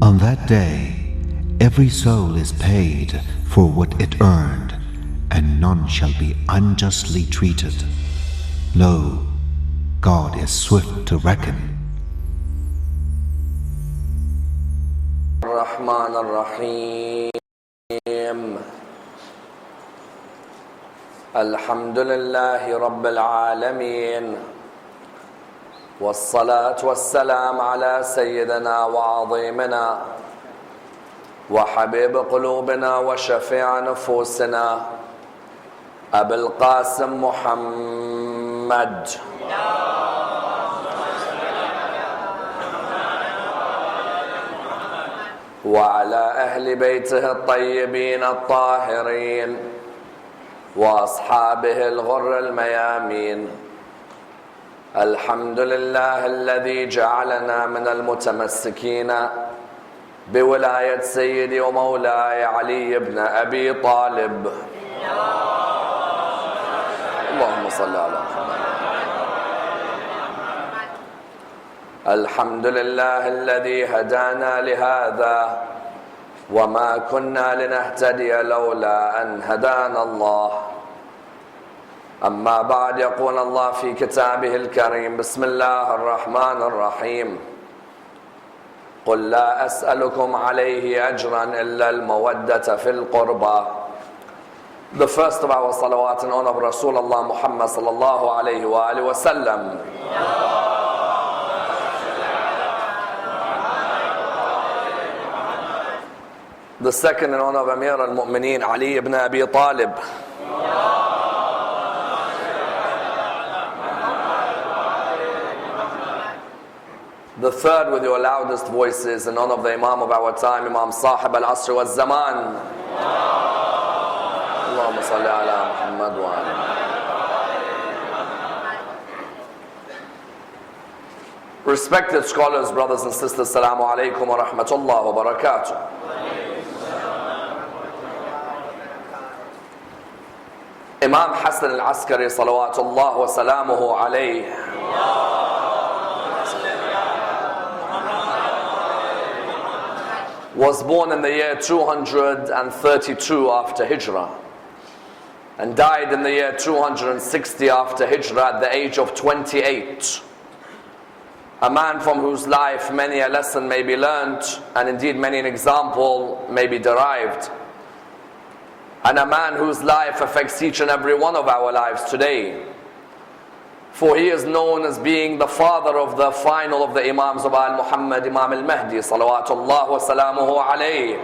On that day, every soul is paid for what it earned, and none shall be unjustly treated. Lo, God is swift to reckon. Rahman ar-Rahim. Alhamdulillahi Rabbil Alameen. والصلاة والسلام على سيدنا وعظيمنا وحبيب قلوبنا وشفيع نفوسنا أبي القاسم محمد وعلى أهل بيته الطيبين الطاهرين وأصحابه الغر الميامين. الحمد لله الذي جعلنا من المتمسكين بولاية سيدي ومولاي علي بن أبي طالب. اللهم صل على محمد. الحمد لله الذي هدانا لهذا وما كنا لنهتدي لولا أن هدانا الله. أما بعد، يقول الله في كتابه الكريم: بسم الله الرحمن الرحيم. قل لا أسألكم عليه أجرا إلا المودة في القربى. The first of our salawat in honor of Rasulullah Muhammad sallallahu alayhi wa alihi wa sallam. The second in honor of Amir al-Mu'mineen Ali ibn Abi Talib. The third, with your loudest voices, in honor of the Imam of our time, Imam Sahib al-Asr wal-Zaman. Allahumma salli ala Muhammad wa ala. Respected scholars, brothers and sisters, Assalamu alaikum wa rahmatullah wa barakatuh. Imam Hassan al-Askari salawatullah wa salamuhu alayhi was born in the year 232 after Hijrah and died in the year 260 after Hijrah at the age of 28. A man from whose life many a lesson may be learnt, and indeed many an example may be derived. And a man whose life affects each and every one of our lives today. For he is known as being the father of the final of the Imams of Al-Muhammad, Imam al-Mahdi, salawatullah wa salamuhu alayhi.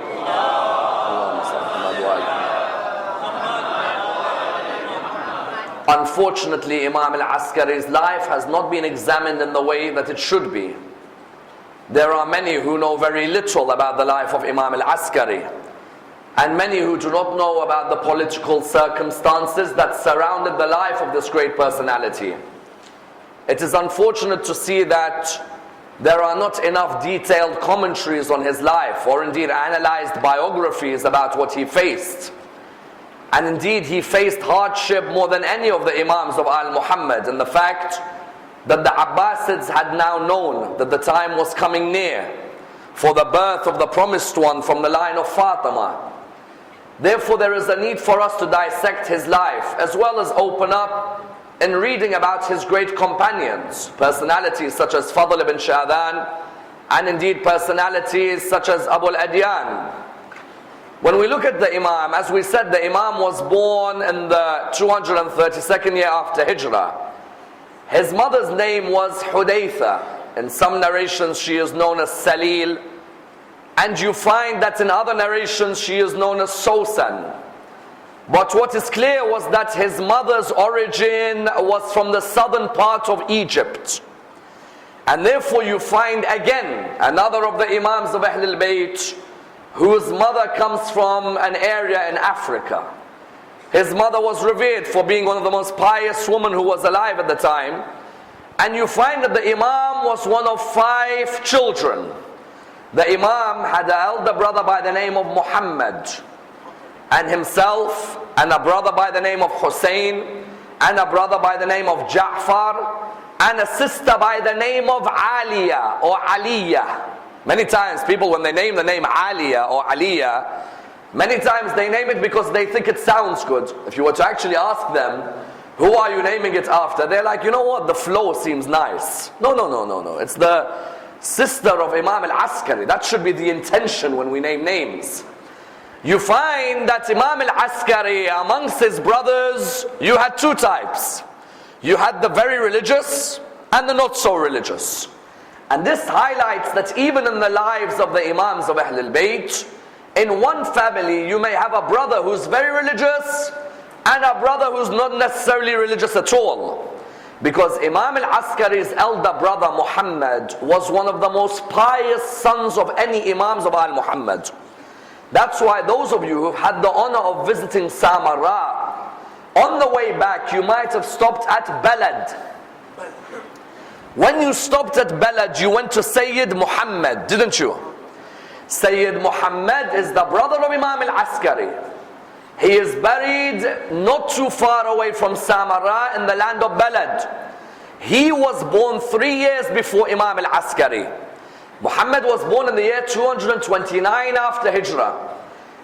Unfortunately, Imam al-Askari's life has not been examined in the way that it should be. There are many who know very little about the life of Imam al-Askari, and many who do not know about the political circumstances that surrounded the life of this great personality. It is unfortunate to see that there are not enough detailed commentaries on his life, or indeed analyzed biographies about what he faced. And indeed he faced hardship more than any of the Imams of Al-Muhammad, and the fact that the Abbasids had now known that the time was coming near for the birth of the promised one from the line of Fatima. Therefore there is a need for us to dissect his life, as well as open up in reading about his great companions, personalities such as Fadl ibn Sha'dan, and indeed personalities such as Abu al-Adyan. When we look at the Imam, as we said, the Imam was born in the 232nd year after Hijrah. His mother's name was Hudaytha. In some narrations she is known as Salil, and you find that in other narrations she is known as Sosan. But what is clear was that his mother's origin was from the southern part of Egypt. And therefore you find again another of the Imams of Ahlulbayt whose mother comes from an area in Africa. His mother was revered for being one of the most pious women who was alive at the time. And you find that the Imam was one of 5 children. The Imam had an elder brother by the name of Muhammad, and himself, and a brother by the name of Hussein, and a brother by the name of Ja'far, and a sister by the name of Aliyah or Aliyah. Many times people, when they name the name Aliya or Aliyah, many times they name it because they think it sounds good. If you were to actually ask them, who are you naming it after? They're like, you know what, the flow seems nice. No. It's the sister of Imam al-Askari. That should be the intention when we name names. You find that Imam al-Askari, amongst his brothers, you had two types. You had the very religious and the not so religious. And this highlights that even in the lives of the Imams of Ahlulbayt, in one family you may have a brother who's very religious and a brother who's not necessarily religious at all. Because Imam al-Askari's elder brother Muhammad was one of the most pious sons of any Imams of Al-Muhammad. That's why those of you who've had the honor of visiting Samarra, on the way back you might have stopped at Balad. When you stopped at Balad, you went to Sayyid Muhammad, didn't you? Sayyid Muhammad is the brother of Imam al-Askari. He is buried not too far away from Samarra in the land of Balad. He was born 3 years before Imam al-Askari. Muhammad was born in the year 229 after Hijrah.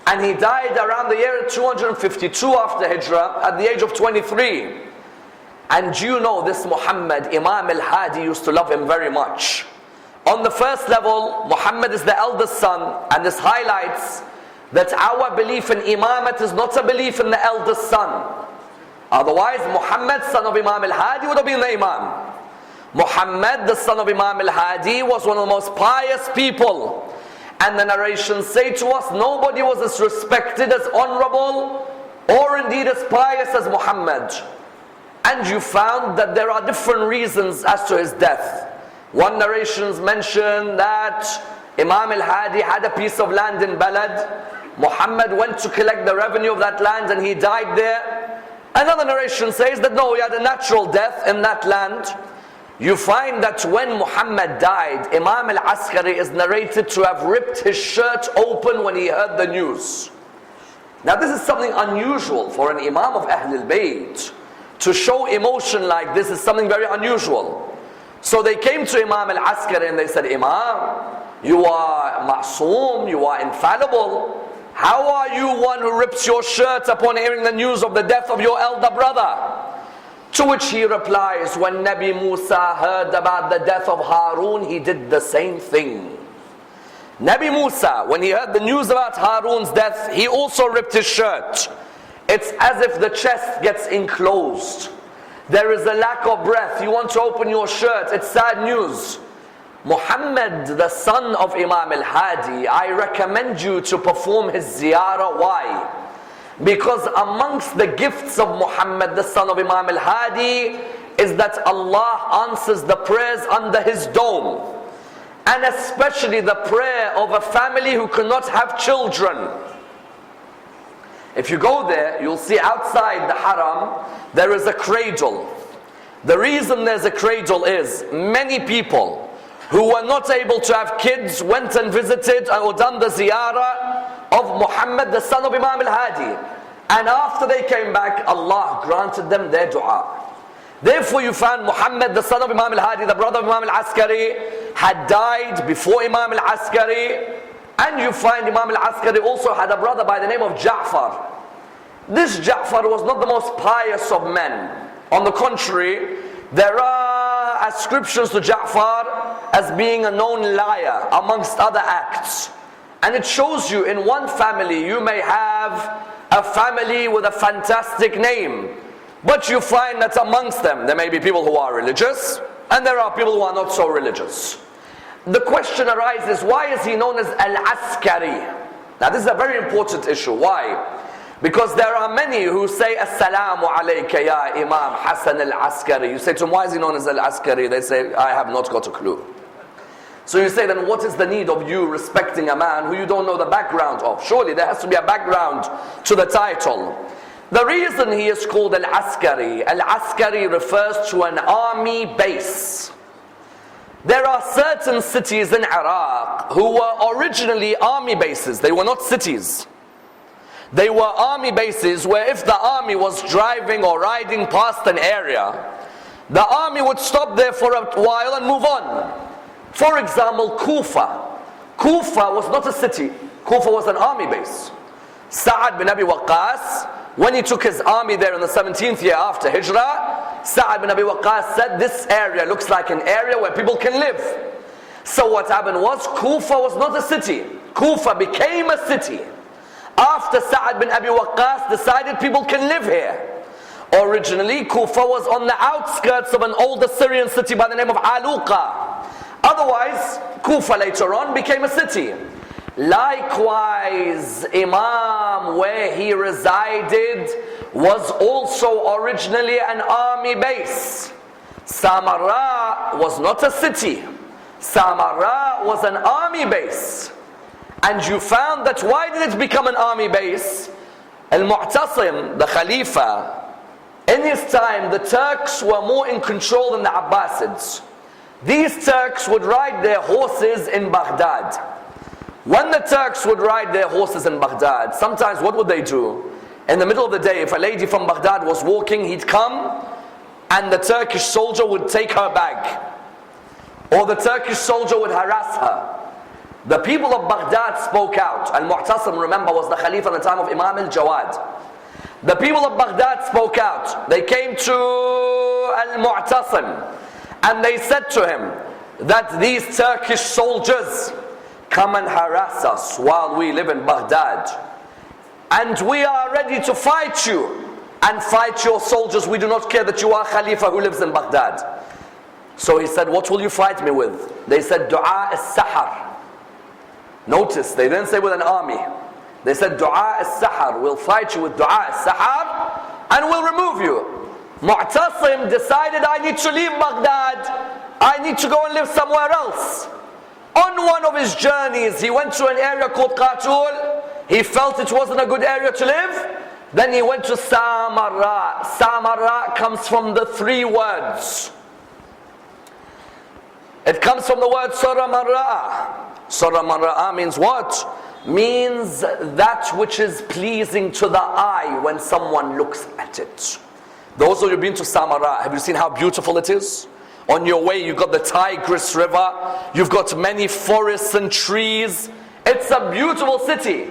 And he died around the year 252 after Hijrah at the age of 23. And you know this Muhammad, Imam al-Hadi used to love him very much. On the first level, Muhammad is the eldest son, and this highlights that our belief in Imamat is not a belief in the eldest son. Otherwise, Muhammad, son of Imam al-Hadi, would have been the Imam. Muhammad, the son of Imam al-Hadi, was one of the most pious people. And the narrations say to us, nobody was as respected, as honorable, or indeed as pious as Muhammad. And you found that there are different reasons as to his death. One narrations mention that Imam al-Hadi had a piece of land in Balad. Muhammad went to collect the revenue of that land and he died there. Another narration says that no, he had a natural death in that land. You find that when Muhammad died, Imam al-Askari is narrated to have ripped his shirt open when he heard the news. Now this is something unusual for an Imam of Ahlul Bayt. To show emotion like this is something very unusual. So they came to Imam al-Askari and they said, Imam, you are ma'soom, you are infallible. How are you one who rips your shirt upon hearing the news of the death of your elder brother? To which he replies, when Nabi Musa heard about the death of Harun, he did the same thing. Nabi Musa, when he heard the news about Harun's death, he also ripped his shirt. It's as if the chest gets enclosed. There is a lack of breath. You want to open your shirt. It's sad news. Muhammad, the son of Imam al-Hadi, I recommend you to perform his ziyarah. Why? Because amongst the gifts of Muhammad, the son of Imam al-Hadi, is that Allah answers the prayers under his dome. And especially the prayer of a family who cannot have children. If you go there, you'll see outside the haram, there is a cradle. The reason there's a cradle is many people who were not able to have kids went and visited or done the ziyarah of Muhammad, the son of Imam al-Hadi. And after they came back, Allah granted them their dua. Therefore you found Muhammad, the son of Imam al-Hadi, the brother of Imam al-Askari, had died before Imam al-Askari. And you find Imam al-Askari also had a brother by the name of Ja'far. This Ja'far was not the most pious of men. On the contrary, there are ascriptions to Ja'far as being a known liar amongst other acts. And it shows you in one family you may have a family with a fantastic name, but you find that amongst them there may be people who are religious and there are people who are not so religious. The question arises, why is he known as Al-Askari? Now this is a very important issue. Why? Because there are many who say, Assalamu alayka ya Imam Hassan al-Askari. You say to them, why is he known as Al-Askari? They say, I have not got a clue. So you say, then what is the need of you respecting a man who you don't know the background of? Surely there has to be a background to the title. The reason he is called Al-Askari, Al-Askari refers to an army base. There are certain cities in Iraq who were originally army bases. They were not cities. They were army bases where if the army was driving or riding past an area, the army would stop there for a while and move on. For example, Kufa. Kufa was not a city. Kufa was an army base. Sa'ad bin Abi Waqqas, when he took his army there in the 17th year after Hijrah, Sa'ad bin Abi Waqqas said, this area looks like an area where people can live. So what happened was, Kufa was not a city. Kufa became a city after Sa'ad bin Abi Waqqas decided people can live here. Originally, Kufa was on the outskirts of an old Assyrian city by the name of Aluqa. Otherwise, Kufa later on became a city. Likewise, Imam, where he resided, was also originally an army base. Samarra was not a city. Samarra was an army base. And you found that why did it become an army base? Al-Mu'tasim, the Khalifa, in his time the Turks were more in control than the Abbasids. These Turks would ride their horses in Baghdad. When the Turks would ride their horses in Baghdad, sometimes what would they do? In the middle of the day, if a lady from Baghdad was walking, he'd come and the Turkish soldier would take her bag. Or the Turkish soldier would harass her. The people of Baghdad spoke out. Al-Mu'tasim, remember, was the Khalifa in the time of Imam al-Jawad. The people of Baghdad spoke out. They came to Al-Mu'tasim and they said to him that these Turkish soldiers come and harass us while we live in Baghdad. And we are ready to fight you and fight your soldiers. We do not care that you are Khalifa who lives in Baghdad. So he said, what will you fight me with? They said, Dua as-Sahar. Notice, they didn't say with an army. They said, Dua as-Sahar. We'll fight you with Dua as-Sahar and we'll remove you. Mu'tasim decided, I need to leave Baghdad. I need to go and live somewhere else. On one of his journeys, he went to an area called Qatul. He felt it wasn't a good area to live. Then he went to Samarra. Samarra comes from the three words. It comes from the word Surah Marra'a. Surah Marra'a means what? Means that which is pleasing to the eye when someone looks at it. Those of you who've been to Samarra, have you seen how beautiful it is? On your way, you've got the Tigris River, you've got many forests and trees. It's a beautiful city.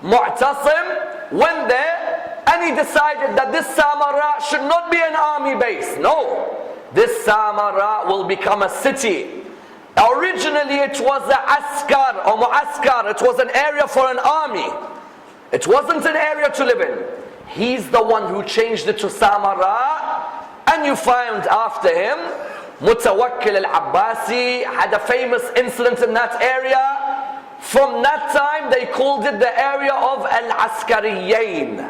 Mu'tasim went there and he decided that this Samarra should not be an army base. No, this Samarra will become a city. Originally it was an askar or mu'askar. It was an area for an army. It wasn't an area to live in. He's the one who changed it to Samarra. And you find after him, Mutawakkil al-Abbasi had a famous incident in that area. From that time they called it the area of al-Askariyin.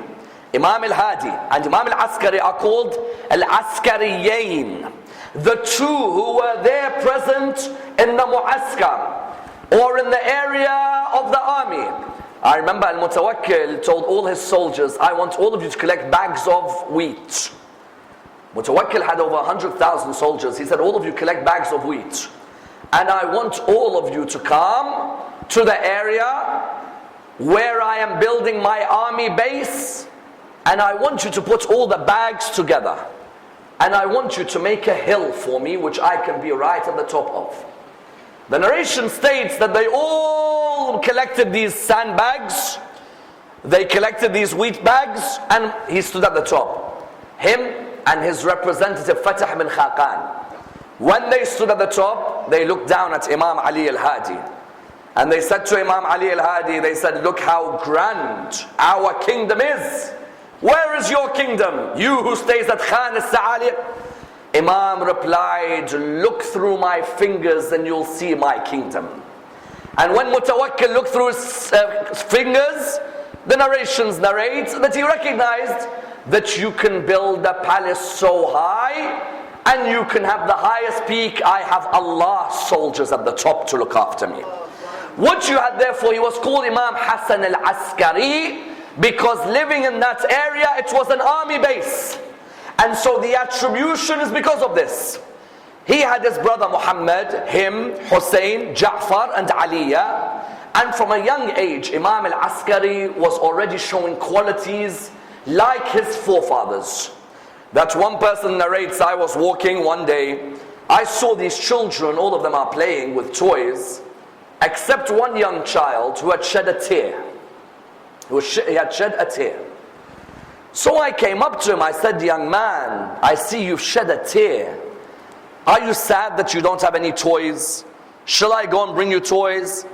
Imam al-Hadi and Imam al-Askari are called al-Askariyin. The two who were there present in the mu'askar or in the area of the army. I remember Al-Mutawakkil told all his soldiers, I want all of you to collect bags of wheat. Mutawakkil had over 100,000 soldiers. He said, all of you collect bags of wheat. And I want all of you to come to the area where I am building my army base. And I want you to put all the bags together. And I want you to make a hill for me, which I can be right at the top of. The narration states that they all collected these sandbags. They collected these wheat bags, and he stood at the top. Him and his representative Fatah bin Khaqan. When they stood at the top, they looked down at Imam Ali al-Hadi. And they said to Imam Ali al-Hadi, they said, look how grand our kingdom is. Where is your kingdom? You who stays at Khan al-Sa'ali. Imam replied, look through my fingers and you'll see my kingdom. And when Mutawakkil looked through his fingers, the narrations narrate that he recognized that you can build a palace so high and you can have the highest peak. I have Allah's soldiers at the top to look after me. What you had therefore, he was called Imam Hassan al-Askari, because living in that area, it was an army base. And so the attribution is because of this. He had his brother Muhammad, him, Hussein, Ja'far and Aliyah. And from a young age, Imam al-Askari was already showing qualities like his forefathers. That one person narrates, I was walking one day, I saw these children, all of them are playing with toys. except one young child who had shed a tear. He had shed a tear. So I came up to him, I said, young man, I see you've shed a tear. Are you sad that you don't have any toys? Shall I go and bring you toys?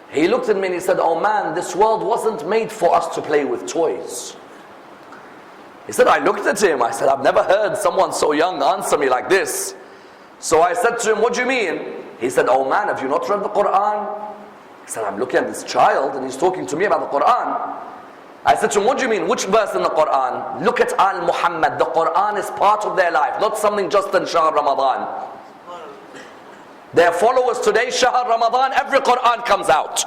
He looked at me and he said, oh man, this world wasn't made for us to play with toys. He said, I looked at him, I said, I've never heard someone so young answer me like this. So I said to him, what do you mean? He said, oh man, have you not read the Quran? He said, I'm looking at this child and he's talking to me about the Quran. I said to him, what do you mean? Which verse in the Quran? Look at Al Muhammad. The Quran is part of their life, not something just in Shahr Ramadan. Their followers today, Shahr Ramadan, every Quran comes out.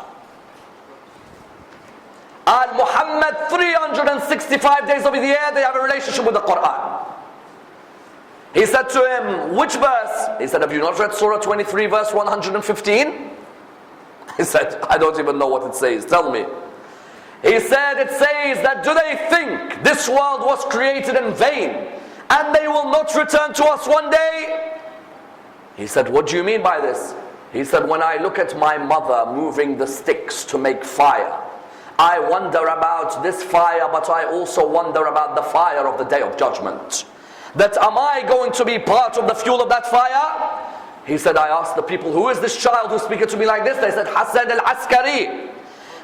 Al Muhammad, 365 days of the year, they have a relationship with the Quran. He said to him, which verse? He said, have you not read Surah 23 verse 115? He said, I don't even know what it says, tell me. He said, it says that, do they think this world was created in vain and they will not return to us one day? He said, what do you mean by this? He said, when I look at my mother moving the sticks to make fire, I wonder about this fire, but I also wonder about the fire of the Day of Judgment. That am I going to be part of the fuel of that fire? He said, I asked the people, who is this child who's speaking to me like this? They said, Hassan al-Askari.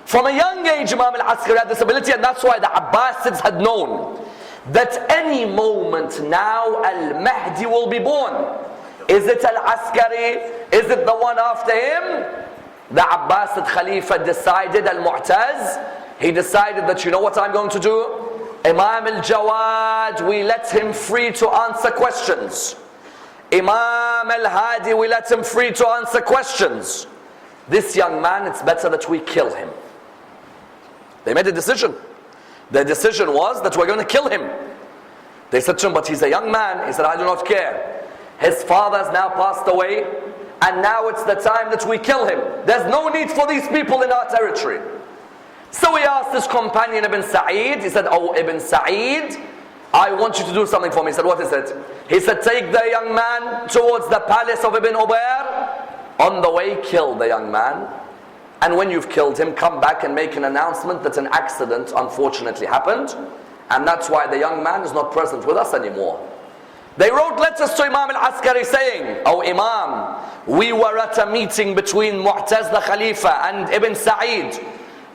From a young age, Imam al-Askari had this ability, and that's why the Abbasids had known that any moment now Al-Mahdi will be born. Is it Al-Askari? Is it the one after him? The Abbasid Khalifa decided, Al-Mu'taz, he decided that, you know what I'm going to do? Imam al-Jawad, we let him free to answer questions. Imam al-Hadi, we let him free to answer questions. This young man, it's better that we kill him. They made a decision. Their decision was that we're going to kill him. They said to him, but he's a young man. He said, I do not care. His father has now passed away, and now it's the time that we kill him. There's no need for these people in our territory. So he asked his companion Ibn Sa'id, he said, oh Ibn Sa'id, I want you to do something for me. He said, what is it? He said, take the young man towards the palace of Ibn Ubayr. On the way, kill the young man. And when you've killed him, come back and make an announcement that an accident unfortunately happened. And that's why the young man is not present with us anymore. They wrote letters to Imam al-Askari saying, oh Imam, we were at a meeting between Mu'taz the Khalifa and Ibn Sa'id,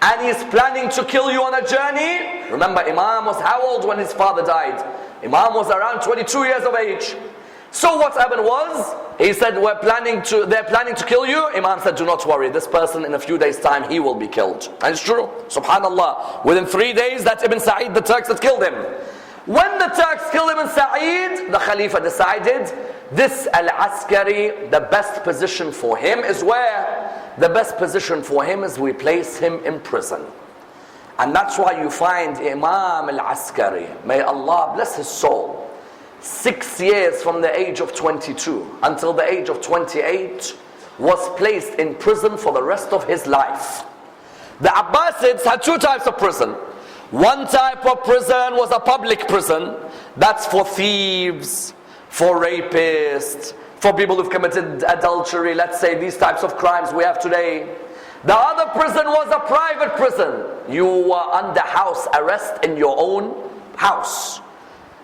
and he's planning to kill you on a journey. Remember, Imam was how old when his father died? Imam was around 22 years of age. So what happened was, he said, they're planning to kill you. Imam said, do not worry, this person in a few days time, he will be killed. And it's true, subhanallah. Within 3 days, that Ibn Sa'id, the Turks had killed him. When the Turks killed Ibn Sa'id, the Khalifa decided, this Al-Askari, the best position for him is where? The best position for him is we place him in prison. And that's why you find Imam Al-Askari, may Allah bless his soul, 6 years from the age of 22 until the age of 28 was placed in prison for the rest of his life. The Abbasids had two types of prison. One type of prison was a public prison. That's for thieves, for rapists, for people who've committed adultery, let's say these types of crimes we have today. The other prison was a private prison. You were under house arrest in your own house.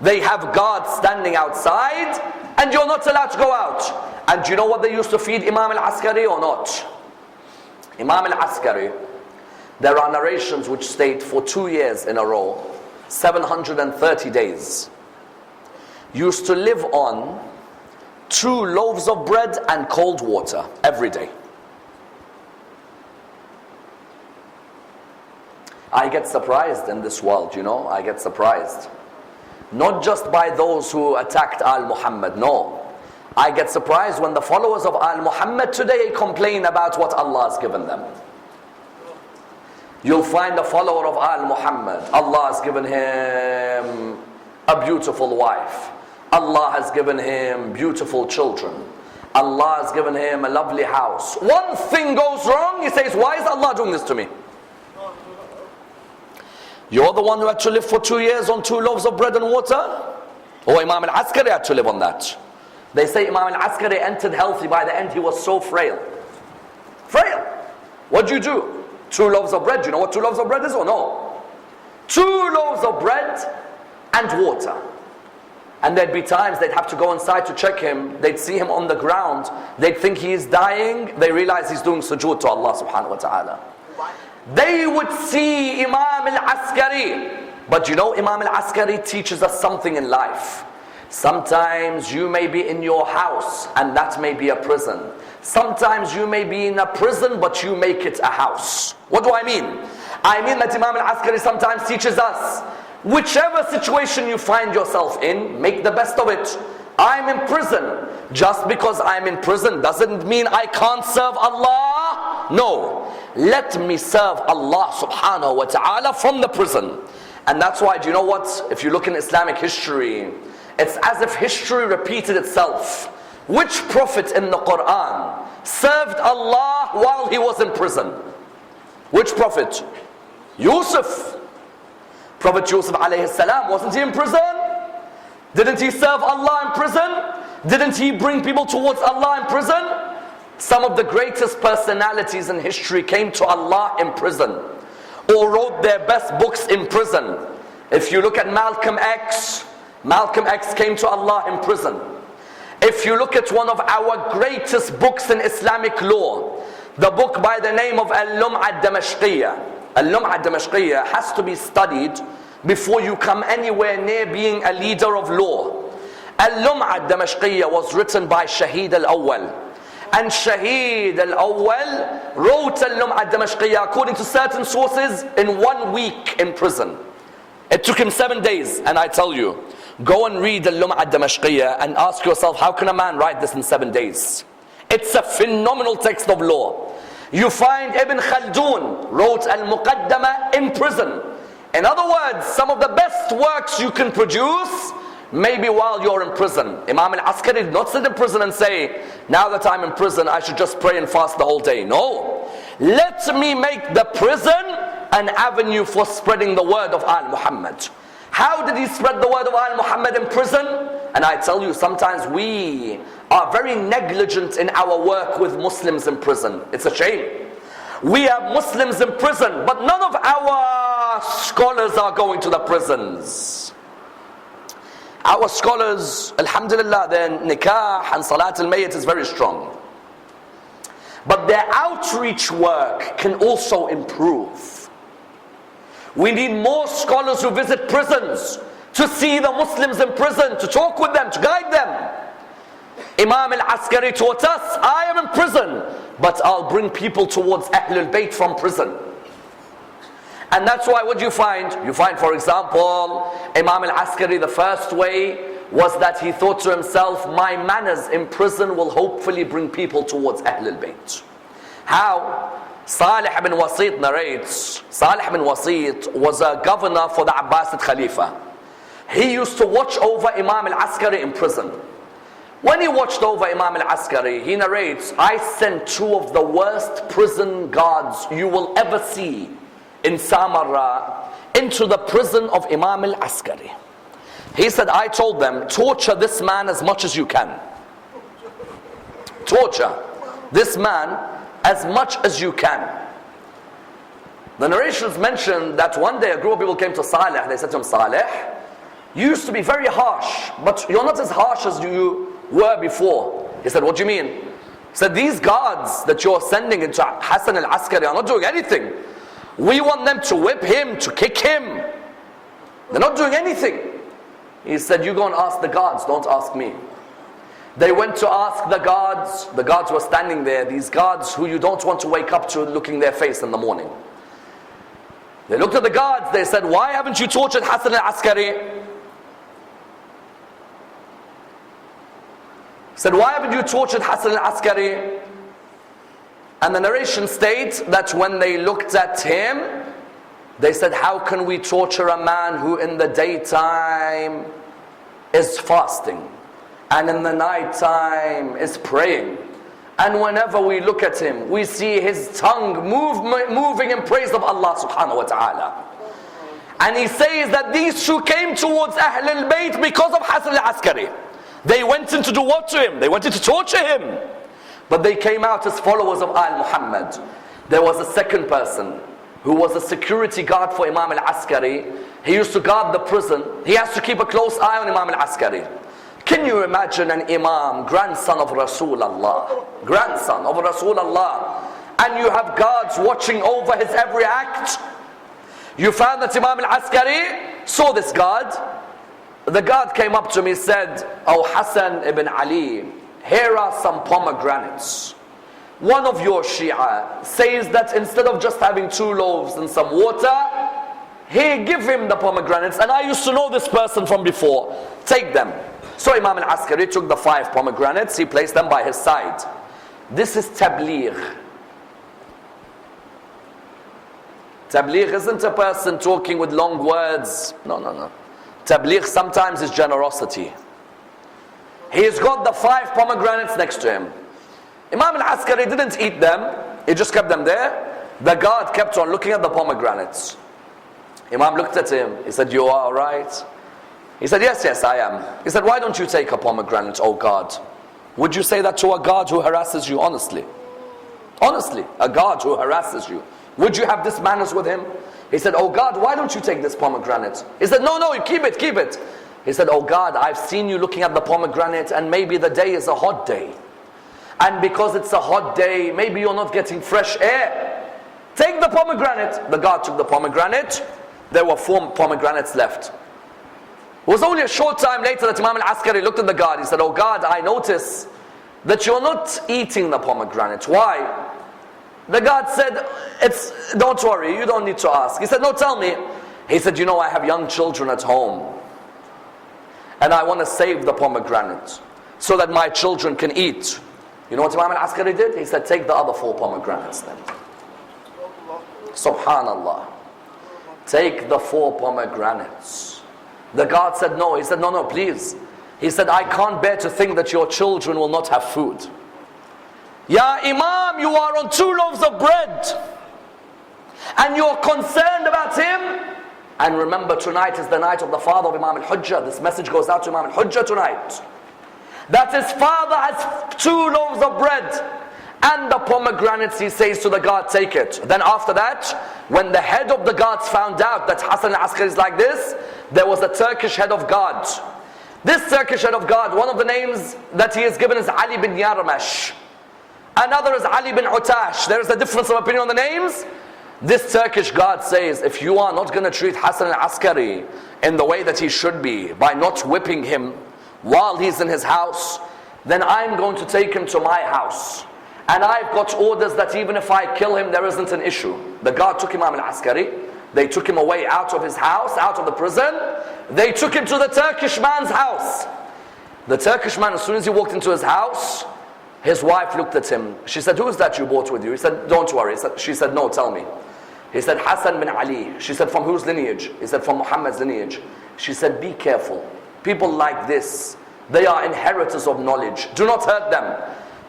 They have guards standing outside and you're not allowed to go out. And do you know what they used to feed Imam al-Askari or not? Imam al-Askari, there are narrations which state for 2 years in a row, 730 days, used to live on 2 loaves of bread and cold water every day. I get surprised in this world, you know, I get surprised. Not just by those who attacked Al-Muhammad, no. I get surprised when the followers of Al-Muhammad today complain about what Allah has given them. You'll find a follower of Al-Muhammad, Allah has given him a beautiful wife. Allah has given him beautiful children. Allah has given him a lovely house. One thing goes wrong, he says, why is Allah doing this to me? You're the one who had to live for 2 years on 2 loaves of bread and water? Or Imam al-Askari had to live on that? They say Imam al-Askari entered healthy. By the end he was so frail. Frail. What do you do? 2 loaves of bread. Do you know what 2 loaves of bread is or no? 2 loaves of bread and water. And there'd be times they'd have to go inside to check him. They'd see him on the ground. They'd think he is dying. They realize he's doing sujood to Allah subhanahu wa ta'ala. They would see Imam al-Askari. But you know, Imam al-Askari teaches us something in life. Sometimes you may be in your house and that may be a prison. Sometimes you may be in a prison but you make it a house. What do I mean? I mean that Imam al-Askari sometimes teaches us, whichever situation you find yourself in, make the best of it. I'm in prison. Just because I'm in prison doesn't mean I can't serve Allah. No. Let me serve Allah subhanahu wa ta'ala from the prison. And that's why, do you know what? If you look in Islamic history, it's as if history repeated itself. Which prophet in the Quran served Allah while he was in prison? Which prophet? Yusuf. Prophet Yusuf alayhi salam, wasn't he in prison? Didn't he serve Allah in prison? Didn't he bring people towards Allah in prison? Some of the greatest personalities in history came to Allah in prison, or wrote their best books in prison. If you look at Malcolm X came to Allah in prison. If you look at one of our greatest books in Islamic law, the book by the name of Al-Lum'a Damashqiyya. Al-Lum'a Damashqiyya has to be studied before you come anywhere near being a leader of law. Al-Lum'a Damashqiyya was written by Shahid al-Awwal. And Shahid al-Awwal wrote Al-Lum'a Damashqiyya according to certain sources in 1 week in prison. It took him 7 days. And I tell you, go and read Al-Lum'a Damashqiyya and ask yourself, how can a man write this in 7 days? It's a phenomenal text of law. You find Ibn Khaldun wrote Al-Muqaddama in prison. In other words, some of the best works you can produce maybe while you're in prison. Imam al-Askari did not sit in prison and say, now that I'm in prison, I should just pray and fast the whole day. No. Let me make the prison an avenue for spreading the word of Al-Muhammad. How did he spread the word of Al-Muhammad in prison? And I tell you, sometimes we are very negligent in our work with Muslims in prison. It's a shame. We have Muslims in prison, but none of our scholars are going to the prisons. Our scholars, alhamdulillah, their nikah and salat al-mayyit is very strong. But their outreach work can also improve. We need more scholars who visit prisons to see the Muslims in prison, to talk with them, to guide them. Imam al-Askari taught us, I am in prison, but I'll bring people towards Ahlulbayt from prison. And that's why, what do you find? You find, for example, Imam al-Askari, the first way was that he thought to himself, my manners in prison will hopefully bring people towards Ahlulbayt. How? Salih ibn Wasit narrates, Salih ibn Wasit was a governor for the Abbasid Khalifa. He used to watch over Imam al-Askari in prison. When he watched over Imam al-Askari, he narrates, I sent 2 of the worst prison guards you will ever see in Samarra into the prison of Imam al-Askari. He said, I told them, torture this man as much as you can. Torture this man as much as you can. The narrations mention that one day a group of people came to Salih. They said to him, Salih, you used to be very harsh, but you're not as harsh as you were before. He said, what do you mean? He said, these guards that you're sending into Hassan al-Askari are not doing anything. We want them to whip him, to kick him. They're not doing anything. He said, you go and ask the guards, don't ask me. They went to ask the guards. The guards were standing there, these guards who you don't want to wake up to looking their face in the morning. They looked at the guards, they said, why haven't you tortured Hassan al-Askari? Said, why haven't you tortured Hassan al-Askari? And the narration states that when they looked at him, they said, how can we torture a man who in the daytime is fasting and in the nighttime is praying? And whenever we look at him, we see his tongue moving in praise of Allah subhanahu wa ta'ala. And he says that these 2 came towards Ahlul Bayt because of Hassan al-Askari. They went in to do what to him? They went in to torture him. But they came out as followers of Al-Muhammad. There was a second person who was a security guard for Imam al-Askari. He used to guard the prison. He has to keep a close eye on Imam al-Askari. Can you imagine an Imam, grandson of Rasulullah, grandson of Rasulullah, and you have guards watching over his every act? You found that Imam al-Askari saw this guard. The guard came up to me and said, "Oh Hassan ibn Ali, here are some pomegranates. One of your Shia says that instead of just having 2 loaves and some water, here, give him the pomegranates, and I used to know this person from before. Take them." So Imam al-Askari took the 5 pomegranates, he placed them by his side. This is tabligh. Tabligh isn't a person talking with long words. No. Tabligh sometimes is generosity. He's got the 5 pomegranates next to him. Imam al-Askari didn't eat them, he just kept them there. The guard kept on looking at the pomegranates. Imam looked at him, he said, "You are alright?" He said, yes, I am." He said, "Why don't you take a pomegranate, oh guard?" Would you say that to a guard who harasses you? Honestly, a guard who harasses you, would you have this manners with him? He said, "Oh God, why don't you take this pomegranate?" He said, No, you keep it. He said, "Oh God, I've seen you looking at the pomegranate, and maybe the day is a hot day. And because it's a hot day, maybe you're not getting fresh air. Take the pomegranate." The guard took the pomegranate. There were 4 pomegranates left. It was only a short time later that Imam al-Askari looked at the guard. He said, "Oh God, I notice that you're not eating the pomegranate. Why?" The guard said, "Don't worry, you don't need to ask." He said, "No, tell me." He said, "You know, I have young children at home, and I want to save the pomegranate so that my children can eat." You know what Imam al-Askari did? He said, "Take the other 4 pomegranates then." Subhanallah. Take the 4 pomegranates. The guard said no. He said, no, please. He said, "I can't bear to think that your children will not have food. Ya Imam, you are on 2 loaves of bread, and you're concerned about him." And remember, tonight is the night of the father of Imam al-Hujjah. This message goes out to Imam al-Hujjah tonight, that his father has 2 loaves of bread and the pomegranates. He says to the guard, "Take it." Then after that, when the head of the guards found out that Hassan al-Askari is like this, there was a Turkish head of guard. This Turkish head of guard, one of the names that he is given is Ali bin Yarmash. Another is Ali bin Utash. There is a difference of opinion on the names. This Turkish guard says, if you are not going to treat Hassan al-Askari in the way that he should be, by not whipping him while he's in his house, then I'm going to take him to my house. And I've got orders that even if I kill him, there isn't an issue. The guard took Imam al-Askari. They took him away out of his house, out of the prison. They took him to the Turkish man's house. The Turkish man, as soon as he walked into his house, his wife looked at him. She said, "Who is that you brought with you?" He said, "Don't worry." She said, "No, tell me." He said, "Hassan bin Ali." She said, "From whose lineage?" He said, "From Muhammad's lineage." She said, "Be careful. People like this, they are inheritors of knowledge. Do not hurt them."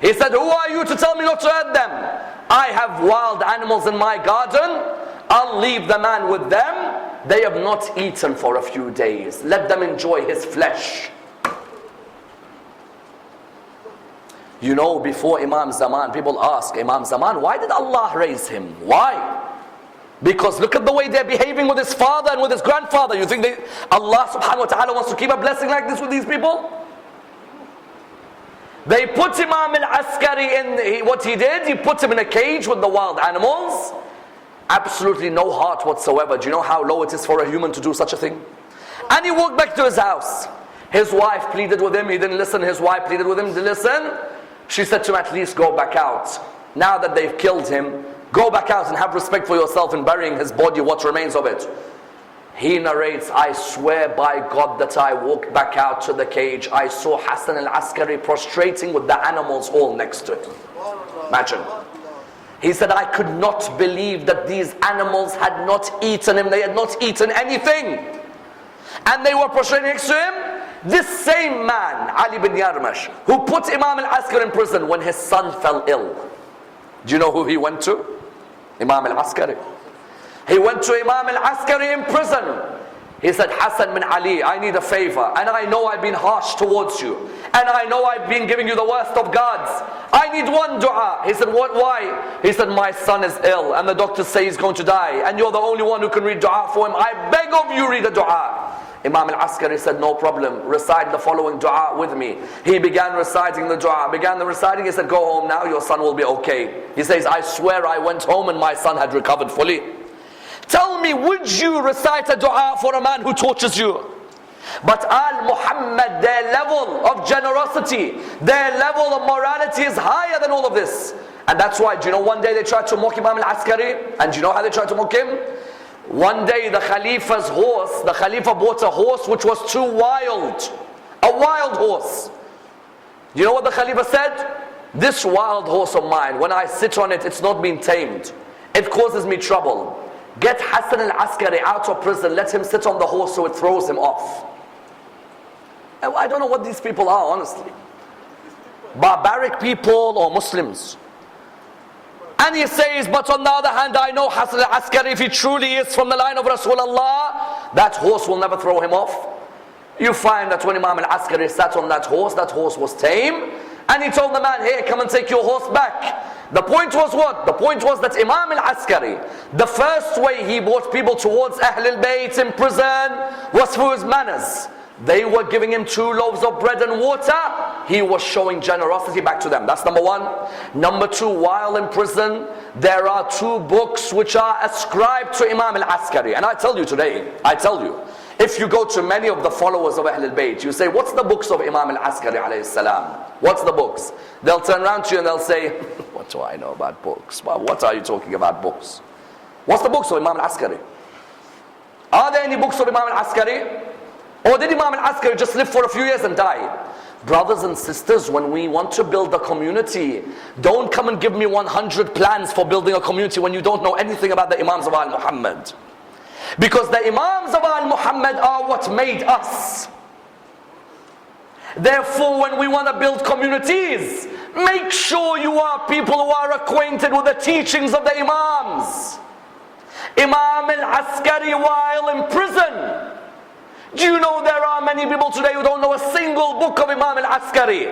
He said, "Who are you to tell me not to hurt them? I have wild animals in my garden. I'll leave the man with them. They have not eaten for a few days. Let them enjoy his flesh." You know, before Imam Zaman, people ask, Imam Zaman, why did Allah raise him? Why? Because look at the way they're behaving with his father and with his grandfather. You think Allah subhanahu wa ta'ala wants to keep a blessing like this with these people? They put Imam al-Askari in, what he did, he put him in a cage with the wild animals. Absolutely no heart whatsoever. Do you know how low it is for a human to do such a thing? And he walked back to his house. His wife pleaded with him, he didn't listen. His wife pleaded with him, he didn't listen. She said to him, "At least go back out. Now that they've killed him, go back out and have respect for yourself in burying his body, what remains of it." He narrates, "I swear by God that I walked back out to the cage. I saw Hassan al-Askari prostrating with the animals all next to it." Imagine. He said, "I could not believe that these animals had not eaten him. They had not eaten anything. And they were prostrating next to him." This same man, Ali bin Yarmash, who put Imam al-Askari in prison when his son fell ill. Do you know who he went to? Imam al-Askari. He went to Imam al-Askari in prison. He said, Hassan bin Ali, I need a favor, and I know I've been harsh towards you, and I know I've been giving you the worst of gods. I need one dua. He said, what, why? He said, my son is ill, and the doctors say he's going to die, and you're the only one who can read dua for him. I beg of you, read a dua. Imam al-Askari said, no problem, recite the following dua with me. He began reciting the dua, he said, go home now, your son will be okay. He says, I swear I went home and my son had recovered fully. Tell me, would you recite a dua for a man who tortures you? But Al-Muhammad, their level of generosity, their level of morality is higher than all of this. And that's why, do you know, one day they tried to mock Imam al-Askari, and do you know how they tried to mock him? One day the Khalifa's horse, the Khalifa bought a horse which was too wild. A wild horse. You know what the Khalifa said? This wild horse of mine, when I sit on it, it's not been tamed. It causes me trouble. Get Hassan al-Askari out of prison, let him sit on the horse so it throws him off. I don't know what these people are, honestly. Barbaric people or Muslims. And he says, but on the other hand, I know Hassan al-Askari, if he truly is from the line of Rasulullah, that horse will never throw him off. You find that when Imam al-Askari sat on that horse was tame, and he told the man, hey, come and take your horse back. The point was what? The point was that Imam al-Askari, the first way he brought people towards Ahlulbayt in prison was through his manners. They were giving him 2 loaves of bread and water. He was showing generosity back to them. That's number 1. Number 2, while in prison, there are 2 books which are ascribed to Imam al-Askari. And I tell you today, if you go to many of the followers of Ahlulbayt, you say, what's the books of Imam al-Askari alayhi salam? What's the books? They'll turn around to you and they'll say, what do I know about books? Well, what are you talking about books? What's the books of Imam al-Askari? Are there any books of Imam al-Askari? Or did Imam al-Askari just live for a few years and die? Brothers and sisters, when we want to build a community, don't come and give me 100 plans for building a community when you don't know anything about the Imams of Al-Muhammad. Because the Imams of Al-Muhammad are what made us. Therefore, when we want to build communities, make sure you are people who are acquainted with the teachings of the Imams. Imam al-Askari, while in prison, do you know there are many people today who don't know a single book of Imam al-Askari?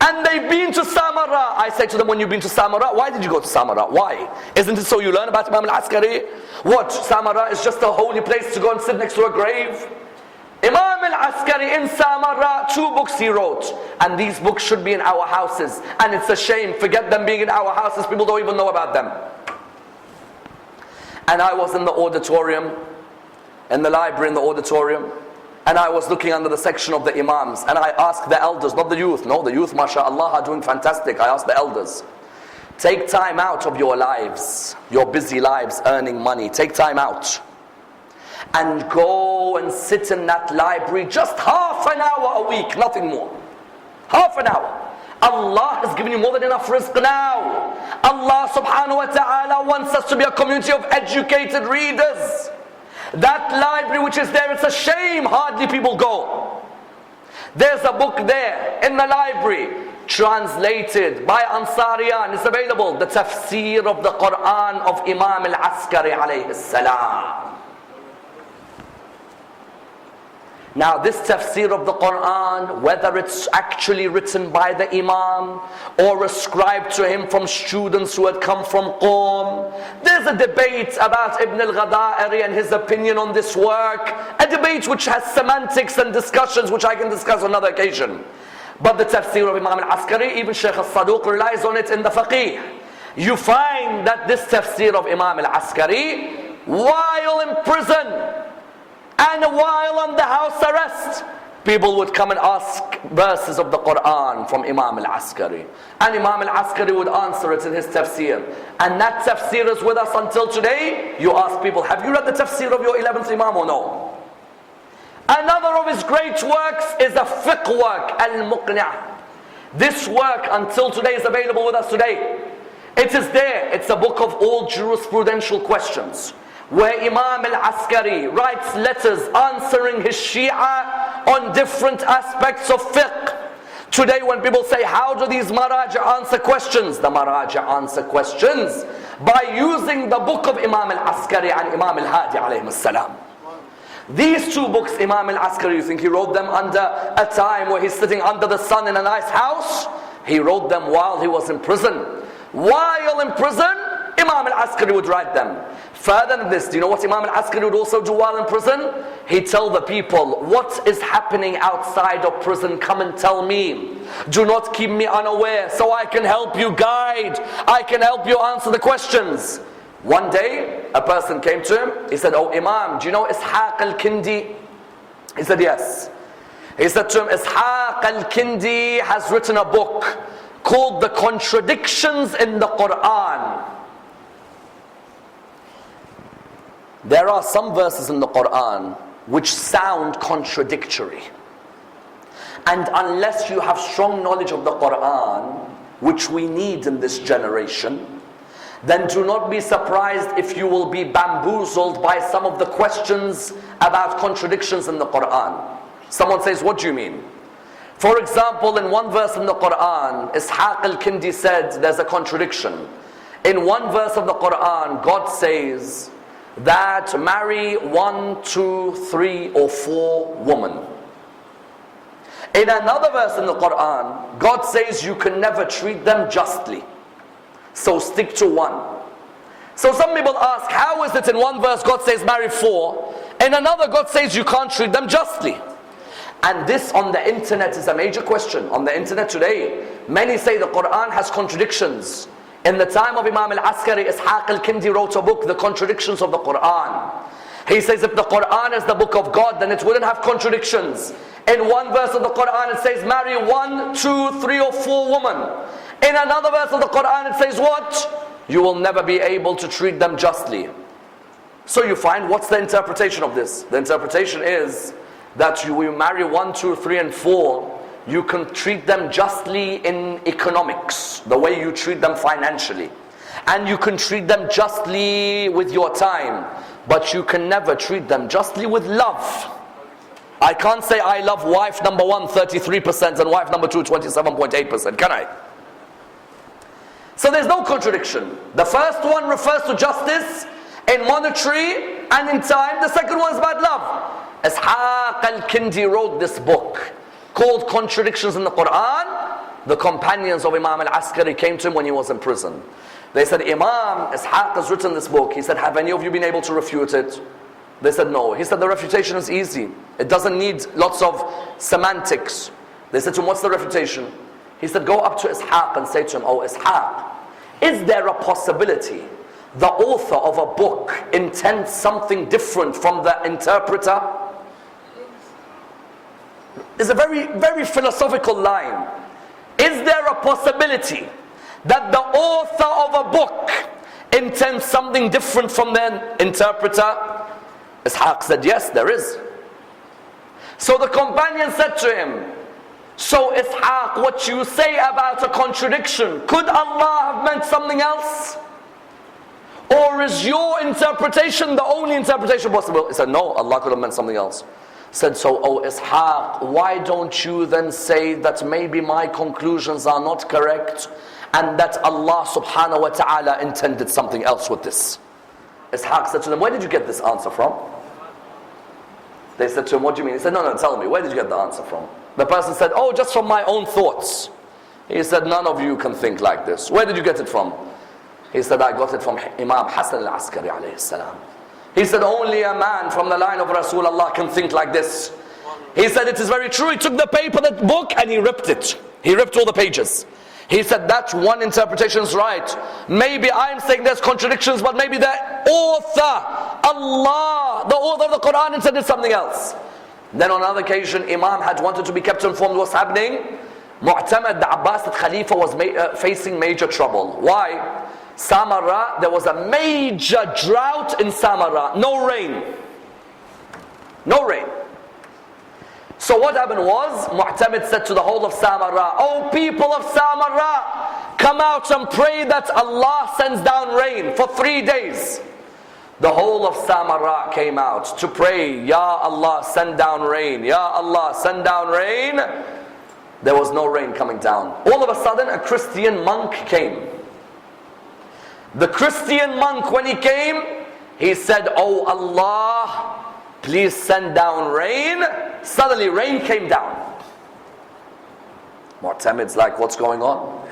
And they've been to Samarra. I say to them, when you've been to Samarra, why did you go to Samarra? Why? Isn't it so you learn about Imam al-Askari? What? Samarra is just a holy place to go and sit next to a grave? Imam al-Askari in Samarra, 2 books he wrote. And these books should be in our houses. And it's a shame, forget them being in our houses, people don't even know about them. And I was in the auditorium, in the library in the auditorium, and I was looking under the section of the Imams, and I asked the elders, not the youth, no, the youth mashallah are doing fantastic. I asked the elders, take time out of your lives, your busy lives earning money, take time out and go and sit in that library just half an hour a week, nothing more. Half an hour. Allah has given you more than enough rizq now. Allah subhanahu wa ta'ala wants us to be a community of educated readers. That library which is there, it's a shame hardly people go. There's a book there in the library, translated by Ansariyan, it's available, the tafsir of the Quran of Imam al-Askari alayhi salam. Now this tafsir of the Quran, whether it's actually written by the Imam or ascribed to him from students who had come from Qom, there's a debate about Ibn al-Ghada'iri and his opinion on this work, a debate which has semantics and discussions which I can discuss on another occasion. But the tafsir of Imam al-Askari, even Shaykh al-Saduq relies on it in the Faqih. You find that this tafsir of Imam al-Askari, while in prison, and while on the house arrest, people would come and ask verses of the Quran from Imam al-Askari. And Imam al-Askari would answer it in his tafsir. And that tafsir is with us until today. You ask people, have you read the tafsir of your 11th Imam or no? Another of his great works is a fiqh work, al-Muqni'. This work until today is available with us today. It is there. It's a book of all jurisprudential questions, where Imam al-Askari writes letters answering his Shia on different aspects of fiqh. Today when people say, how do these Maraja answer questions? The Maraja answer questions by using the book of Imam al-Askari and Imam al-Hadi alayhim as-salam. These two books, Imam al-Askari, you think he wrote them under a time where he's sitting under the sun in a nice house? He wrote them while he was in prison. While in prison, Imam al-Askari would write them. Further than this, do you know what Imam al-Askari would also do while in prison? He'd tell the people, what is happening outside of prison? Come and tell me. Do not keep me unaware, so I can help you guide. I can help you answer the questions. One day, a person came to him. He said, oh Imam, do you know Ishaq al-Kindi? He said, yes. He said to him, Ishaq al-Kindi has written a book called The Contradictions in the Quran. There are some verses in the Quran which sound contradictory. And unless you have strong knowledge of the Quran, which we need in this generation, then do not be surprised if you will be bamboozled by some of the questions about contradictions in the Quran. Someone says, what do you mean? For example, in one verse in the Quran, Ishaq al-Kindi said there's a contradiction. In one verse of the Quran, God says that marry 1, 2, 3 or 4 women. In another verse in the Quran, God says you can never treat them justly. So stick to one. So some people ask, how is it in one verse God says marry 4, in another God says you can't treat them justly? And this on the internet is a major question. On the internet today, many say the Quran has contradictions. In the time of Imam al-Askari, Ishaq al-Kindi wrote a book, The Contradictions of the Quran. He says if the Quran is the book of God, then it wouldn't have contradictions. In one verse of the Quran it says marry 1, 2, 3 or 4 women. In another verse of the Quran it says what? You will never be able to treat them justly. So you find, what's the interpretation of this? The interpretation is that you will marry 1, 2, 3 and 4. You can treat them justly in economics, the way you treat them financially. And you can treat them justly with your time. But you can never treat them justly with love. I can't say I love wife number 1 33% and wife number 2 27.8%, can I? So there's no contradiction. The first one refers to justice in monetary and in time. The second one is about love. Ishaq al-Kindi wrote this book called Contradictions in the Quran. The companions of Imam al-Askari came to him when he was in prison. They said, Imam, Ishaq has written this book. He said, have any of you been able to refute it? They said, no. He said, the refutation is easy. It doesn't need lots of semantics. They said to him, what's the refutation? He said, go up to Ishaq and say to him, oh Ishaq, is there a possibility the author of a book intends something different from the interpreter? It's a very, very philosophical line. Is there a possibility that the author of a book intends something different from the interpreter? Ishaq said, yes, there is. So the companion said to him, so Ishaq, what you say about a contradiction, could Allah have meant something else? Or is your interpretation the only interpretation possible? He said, no, Allah could have meant something else. Said, so, oh Ishaq, why don't you then say that maybe my conclusions are not correct and that Allah subhanahu wa ta'ala intended something else with this? Ishaq said to them, where did you get this answer from? They said to him, what do you mean? He said, no, tell me, where did you get the answer from? The person said, oh, just from my own thoughts. He said, none of you can think like this. Where did you get it from? He said, I got it from Imam Hassan al-Askari alayhi salam. He said, only a man from the line of Rasulullah can think like this. He said, it is very true. He took the paper, that book, and he ripped it. He ripped all the pages. He said, that one interpretation is right. Maybe I'm saying there's contradictions, but maybe the author, Allah, the author of the Quran, intended something else. Then on another occasion, Imam had wanted to be kept informed what's happening. Mu'tamad, the Abbasid Khalifa, was facing major trouble. Why? Samarra, there was a major drought in Samarra. No rain. No rain. So what happened was, Mu'tamid said to the whole of Samarra, oh people of Samarra, come out and pray that Allah sends down rain for 3 days. The whole of Samarra came out to pray, Ya Allah, send down rain. Ya Allah, send down rain. There was no rain coming down. All of a sudden, a Christian monk came. The Christian monk, when he came, he said, oh Allah, please send down rain. Suddenly rain came down. Mu'tamid's like, what's going on?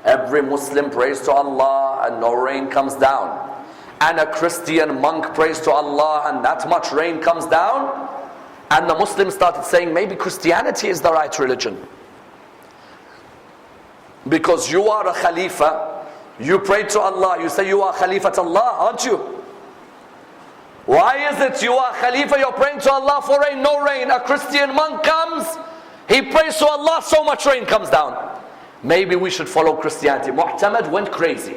Every Muslim prays to Allah and no rain comes down. And a Christian monk prays to Allah and that much rain comes down. And the Muslims started saying, maybe Christianity is the right religion. Because you are a Khalifa, you pray to Allah, you say you are Khalifat Allah, aren't you? Why is it you are Khalifa, you're praying to Allah for rain, no rain? A Christian monk comes, he prays to Allah, so much rain comes down. Maybe we should follow Christianity. Mu'tamid went crazy.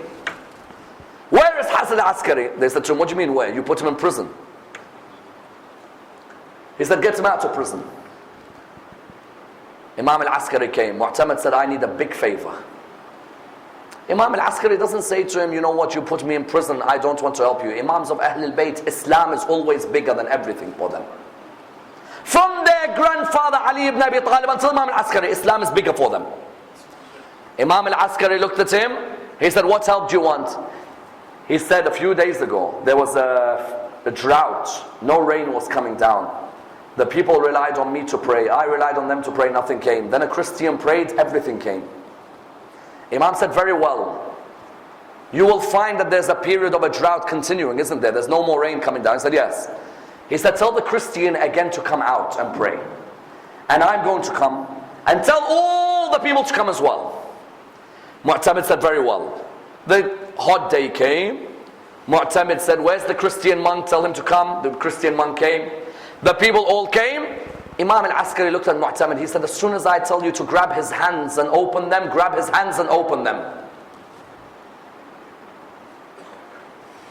Where is Hassan al-Askari? They said to him, what do you mean where? You put him in prison. He said, get him out of prison. Imam al-Askari came. Mu'tamid said, I need a big favor. Imam al-Askari doesn't say to him, you know what, you put me in prison, I don't want to help you. Imams of Ahlulbayt, Islam is always bigger than everything for them. From their grandfather Ali ibn Abi Talib until Imam al-Askari, Islam is bigger for them. Imam al-Askari looked at him. He said, what help do you want? He said, a few days ago, there was a drought. No rain was coming down. The people relied on me to pray. I relied on them to pray, nothing came. Then a Christian prayed, everything came. Imam said, very well. You will find that there's a period of a drought continuing, isn't there? There's no more rain coming down. He said, yes. He said, tell the Christian again to come out and pray. And I'm going to come and tell all the people to come as well. Mu'tamid said, very well. The hot day came. Mu'tamid said, where's the Christian monk? Tell him to come. The Christian monk came. The people all came. Imam al-Askari looked at Mu'tamid. He said, as soon as I tell you to grab his hands and open them, grab his hands and open them.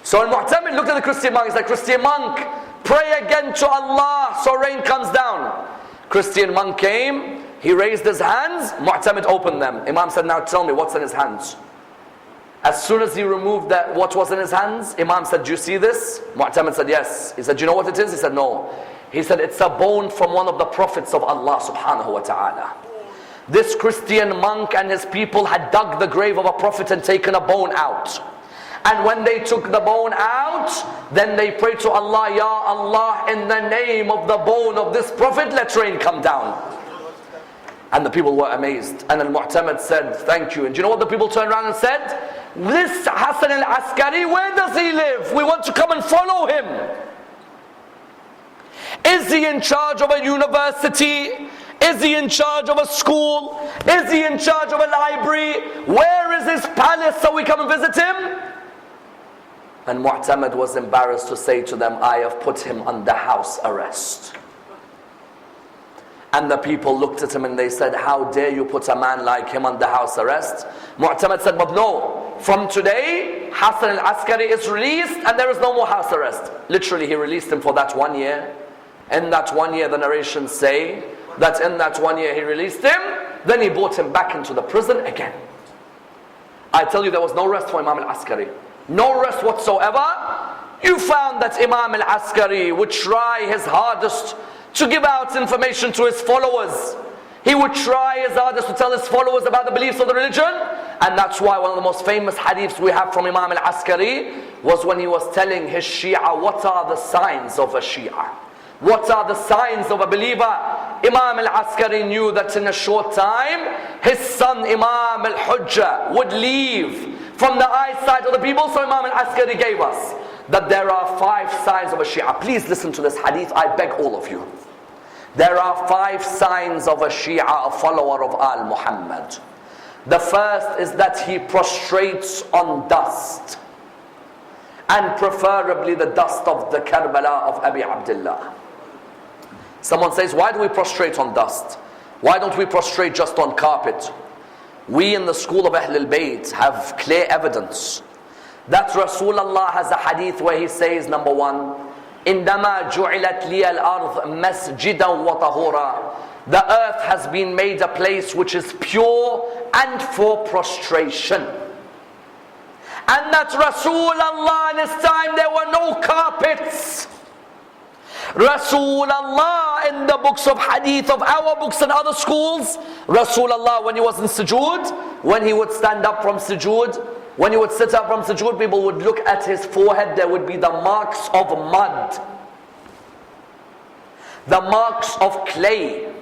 So when Mu'tamid looked at the Christian monk, he said, Christian monk, pray again to Allah so rain comes down. Christian monk came. He raised his hands. Mu'tamid opened them. Imam said, now tell me what's in his hands. As soon as he removed that, what was in his hands, Imam said, do you see this? Mu'tamid said, yes. He said, do you know what it is? He said, no. He said, it's a bone from one of the prophets of Allah subhanahu wa ta'ala. This Christian monk and his people had dug the grave of a prophet and taken a bone out. And when they took the bone out, then they prayed to Allah, Ya Allah, in the name of the bone of this prophet, let rain come down. And the people were amazed. And Al-Mu'tamid said, thank you. And do you know what the people turned around and said? This Hassan al-Askari, where does he live? We want to come and follow him. Is he in charge of a university? Is he in charge of a school? Is he in charge of a library? Where is his palace so we come and visit him? And Mu'tamid was embarrassed to say to them, I have put him under house arrest. And the people looked at him and they said, how dare you put a man like him under house arrest? Mu'tamid said, but no, from today, Hassan al-Askari is released and there is no more house arrest. Literally, he released him for that 1 year. In that 1 year, the narrations say that in that 1 year he released him, then he brought him back into the prison again. I tell you, there was no rest for Imam al-Askari. No rest whatsoever. You found that Imam al-Askari would try his hardest to give out information to his followers. He would try his hardest to tell his followers about the beliefs of the religion. And that's why one of the most famous hadiths we have from Imam al-Askari was when he was telling his Shia, what are the signs of a Shia? What are the signs of a believer? Imam al-Askari knew that in a short time, his son Imam al-Hujjah would leave from the eyesight of the people. So Imam al-Askari gave us that there are 5 signs of a Shia. Please listen to this hadith, I beg all of you. There are 5 signs of a Shia, a follower of Al-Muhammad. The first is that he prostrates on dust. And preferably the dust of the Karbala of Abi Abdullah. Someone says, why do we prostrate on dust? Why don't we prostrate just on carpet? We in the school of Ahlulbayt have clear evidence that Rasulullah has a hadith where he says, number 1, إِنَّمَا جُعِلَتْ لِيَ الْأَرْض مَسْجِدًا وَطَهُورًا. The earth has been made a place which is pure and for prostration. And that Rasulullah in his time there were no carpets. Rasulullah in the books of hadith of our books and other schools, Rasulullah when he was in sujood, when he would stand up from sujood, when he would sit up from sujood, people would look at his forehead, there would be the marks of mud. the marks of clay.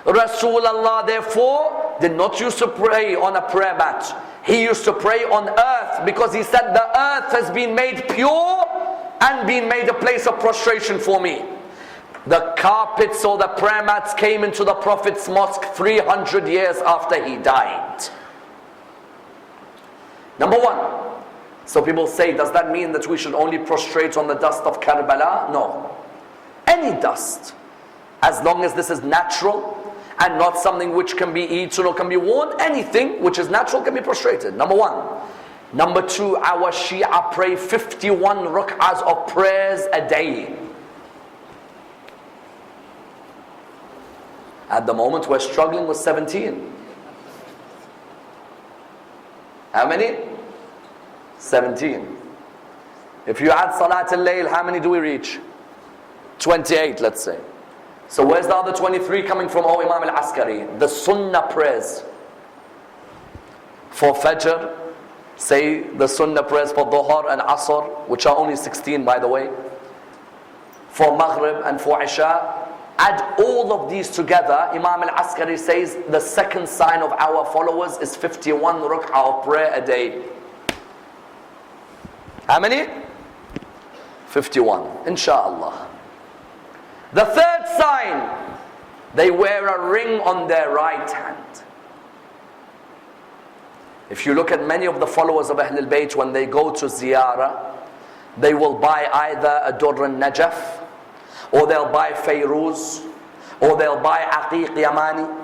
Rasulullah therefore did not used to pray on a prayer mat. He used to pray on earth, because he said the earth has been made pure and been made a place of prostration for me. The carpets or the prayer mats came into the Prophet's mosque 300 years after he died. Number one. So people say, does that mean that we should only prostrate on the dust of Karbala? No. Any dust. As long as this is natural and not something which can be eaten or can be worn, anything which is natural can be prostrated. Number one. Number two, our Shia pray 51 rak'ahs of prayers a day. At the moment we're struggling with 17. How many? 17. If you add Salat al-Layl, how many do we reach? 28, let's say. So where's the other 23 coming from, oh Imam al-Askari? The Sunnah prayers. For Fajr, say the Sunnah prayers for Dhuhr and Asr, which are only 16 by the way. For Maghrib and for Isha. Add all of these together, Imam al-Askari says the second sign of our followers is 51 rak'ah of prayer a day. How many? 51, inshallah. The third sign, they wear a ring on their right hand. If you look at many of the followers of Ahlulbayt, when they go to ziyarah, they will buy either a Durr al-Najaf, or they'll buy Fayruz, or they'll buy Aqiq Yamani,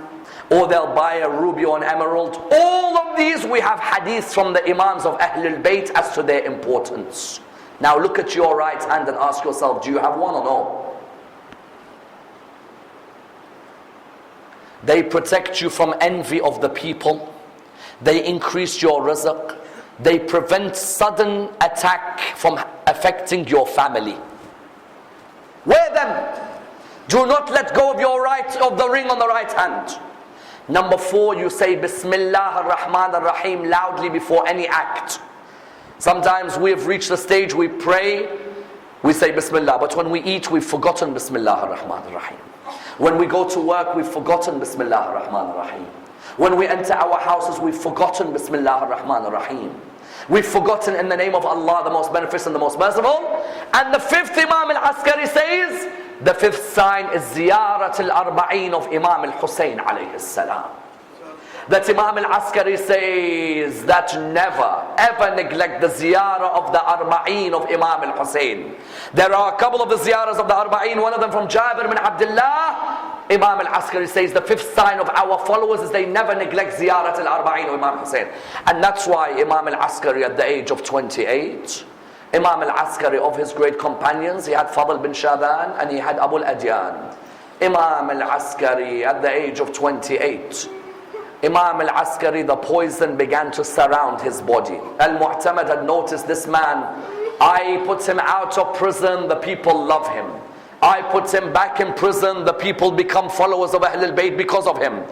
or they'll buy a ruby or an emerald. All of these we have hadiths from the Imams of Ahlul Bayt as to their importance. Now look at your right hand and ask yourself, do you have one or no? They protect you from envy of the people. They increase your rizq. They prevent sudden attack from affecting your family. Wear them. Do not let go of the ring on the right hand. Number 4, you say Bismillah ar-Rahman ar-Rahim loudly before any act. Sometimes we have reached the stage we pray, we say Bismillah, but when we eat we've forgotten Bismillah ar-Rahman ar-Rahim. When we go to work we've forgotten Bismillah ar-Rahman ar-Rahim. When we enter our houses we've forgotten Bismillah ar-Rahman ar-Rahim. We've forgotten in the name of Allah, the most beneficent, the most merciful. And the 5th Imam al-Askari says, the 5th sign is Ziyarat al-Arba'een of Imam al-Hussein alayhi salam. That Imam al-Askari says that never ever neglect the ziyarah of the Arba'een of Imam al-Hussein. There are a couple of the ziyarahs of the Arba'een, one of them from Jabir bin Abdullah. Imam al-Askari says the 5th sign of our followers is they never neglect ziyarat al-Arba'een of Imam Hussein. And that's why Imam al-Askari at the age of 28, Imam al-Askari of his great companions, he had Fadl bin Shaban and he had Abu al-Adyan. Imam al-Askari at the age of 28, Imam al-Askari, the poison began to surround his body. Al-Mu'tamad had noticed this man, I put him out of prison, the people love him. I put him back in prison, the people become followers of Ahlul Bayt because of him.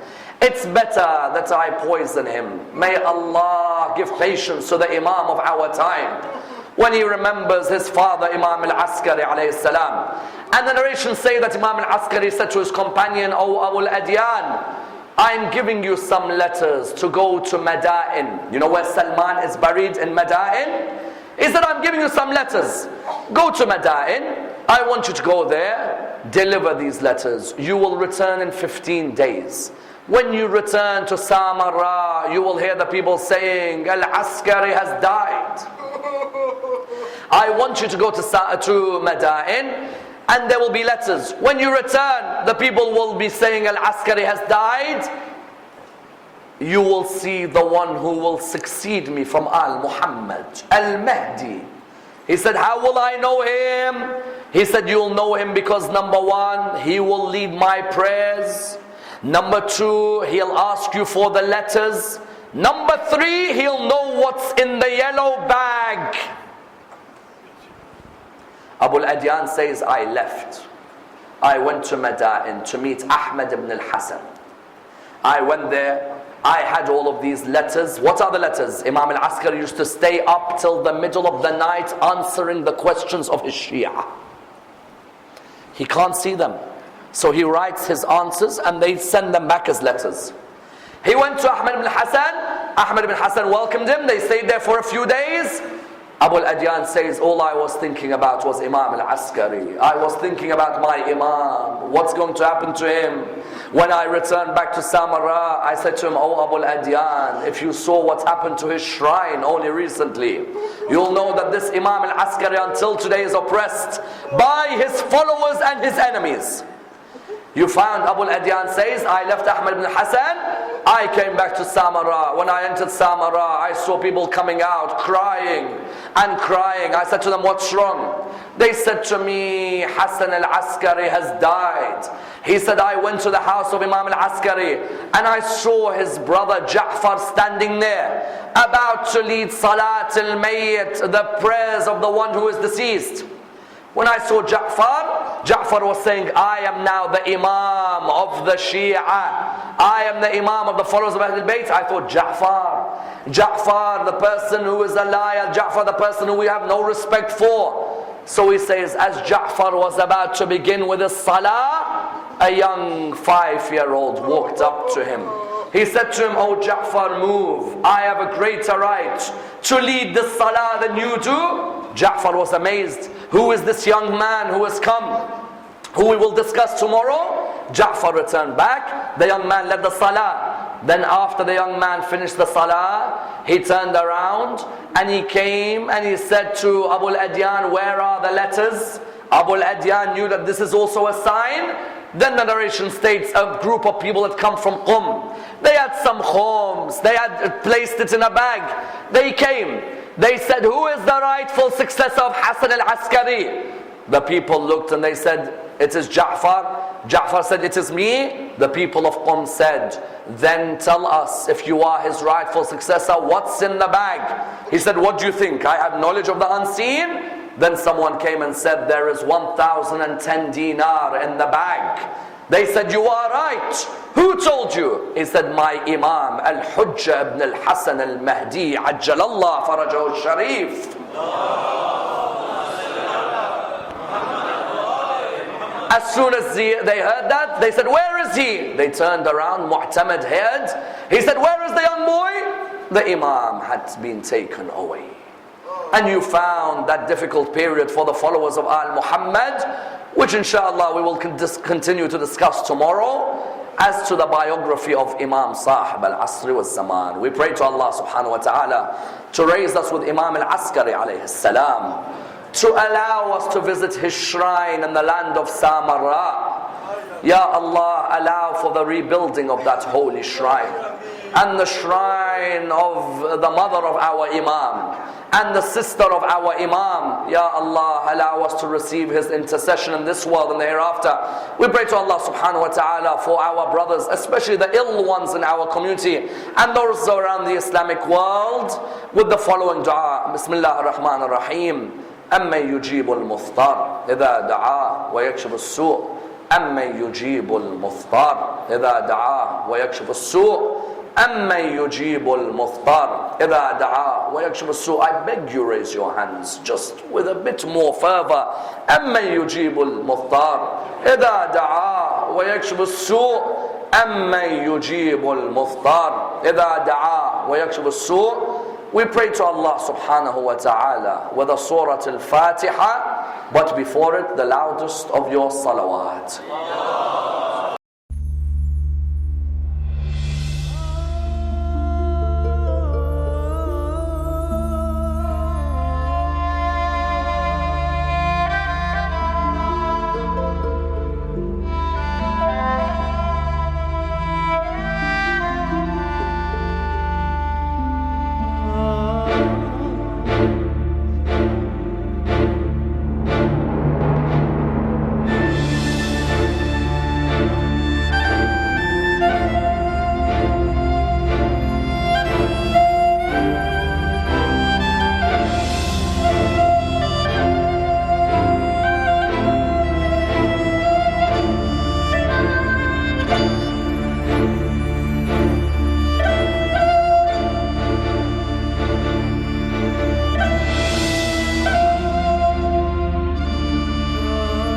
It's better that I poison him. May Allah give patience to the Imam of our time, when he remembers his father Imam al-Askari alayhi salam. And the narrations say that Imam al-Askari said to his companion, O Abu al-Adyan, I'm giving you some letters to go to Madain. You know where Salman is buried, in Madain? He said, I'm giving you some letters. Go to Madain. I want you to go there, deliver these letters. You will return in 15 days. When you return to Samarra, you will hear the people saying, Al-Askari has died. I want you to go to Madain, and there will be letters. When you return, the people will be saying, Al-Askari has died. You will see the one who will succeed me from Al-Muhammad, Al-Mahdi. He said, how will I know him? He said, you'll know him because number 1, he will lead my prayers. Number 2, he'll ask you for the letters. Number 3, he'll know what's in the yellow bag. Abu al-Adyan says, I left. I went to Madain to meet Ahmad ibn al-Hasan. I went there. I had all of these letters. What are the letters? Imam al-Askari used to stay up till the middle of the night answering the questions of his Shia. He can't see them. So he writes his answers and they send them back as letters. He went to Ahmad ibn Hassan. Ahmad ibn Hassan welcomed him. They stayed there for a few days. Abu al-Adyan says, all I was thinking about was Imam al-Askari. I was thinking about my Imam. What's going to happen to him? When I returned back to Samarra, I said to him, oh Abu al-Adyan, if you saw what's happened to his shrine only recently, you'll know that this Imam al-Askari until today is oppressed by his followers and his enemies. You found, Abu al-Adyan says, I left Ahmad ibn Hassan. I came back to Samarra. When I entered Samarra, I saw people coming out crying and crying. I said to them, what's wrong? They said to me, Hassan al-Askari has died. He said, I went to the house of Imam al-Askari and I saw his brother Ja'far standing there, about to lead Salat al-Mayyit, the prayers of the one who is deceased. When I saw Ja'far was saying, I am now the Imam of the Shia. I am the Imam of the followers of Ahlulbayt. I thought, Ja'far, the person who is a liar, Ja'far, the person who we have no respect for. So he says, as Ja'far was about to begin with his salah, a young 5-year-old walked up to him. He said to him, oh Ja'far, move. I have a greater right to lead the salah than you do. Ja'far was amazed. Who is this young man who has come, who we will discuss tomorrow? Ja'far returned back. The young man led the salah. Then after the young man finished the salah, he turned around and he came and he said to Abu al-Adyan, where are the letters? Abu al-Adyan knew that this is also a sign. Then the narration states a group of people had come from Qum. They had some khums. They had placed it in a bag. They came. They said, who is the rightful successor of Hassan al-Askari? The people looked and they said, it is Ja'far. Ja'far said, it is me. The people of Qum said, then tell us, if you are his rightful successor, what's in the bag? He said, what do you think? I have knowledge of the unseen? Then someone came and said, there is 1,010 dinar in the bag. They said, you are right. Who told you? He said, my Imam, Al-Hujjah ibn al-Hasan al-Mahdi, Ajjalallah farajahu al-Sharif. As soon as they heard that, they said, where is he? They turned around, Mu'tamad heard. He said, where is the young boy? The Imam had been taken away. And you found that difficult period for the followers of Al-Muhammad, which inshallah we will continue to discuss tomorrow, as to the biography of Imam Sahib al-Asri wal-Zaman. We pray to Allah subhanahu wa ta'ala to raise us with Imam al-Askari alayhi salam, to allow us to visit his shrine in the land of Samarra. Ya Allah, allow for the rebuilding of that holy shrine, and the shrine of the mother of our Imam, and the sister of our Imam. Ya Allah, allow us to receive his intercession in this world and the hereafter. We pray to Allah subhanahu wa ta'ala for our brothers, especially the ill ones in our community and those around the Islamic world, with the following dua. Bismillah ar-Rahman ar-Rahim. أَمَّنْ يُجِيبُ الْمُضْطَرَّ إِذَا دَعَاهُ وَيَكْشِفُ السُّوءَ أَمَّنْ يُجِيبُ الْمُضْطَرَّ إِذَا دَعَاهُ وَيَكْشِفُ السُّوءَ أَمَّنْ يُجِيبُ الْمُضْطَرَّ إِذَا دَعَاهُ وَيَكْشِفُ السُّوءَ. I beg you raise your hands just with a bit more fervor. أَمَّنْ يُجِيبُ الْمُضْطَرَّ إِذَا دَعَاهُ وَيَكْشِفُ السُّوءَ أَمَّنْ يُجِيبُ الْمُضْطَرَّ إِذَا دَعَاهُ وَيَكْشِفُ السُّوءَ. We pray to Allah subhanahu wa ta'ala with a Surah Al-Fatiha, but before it the loudest of your salawat.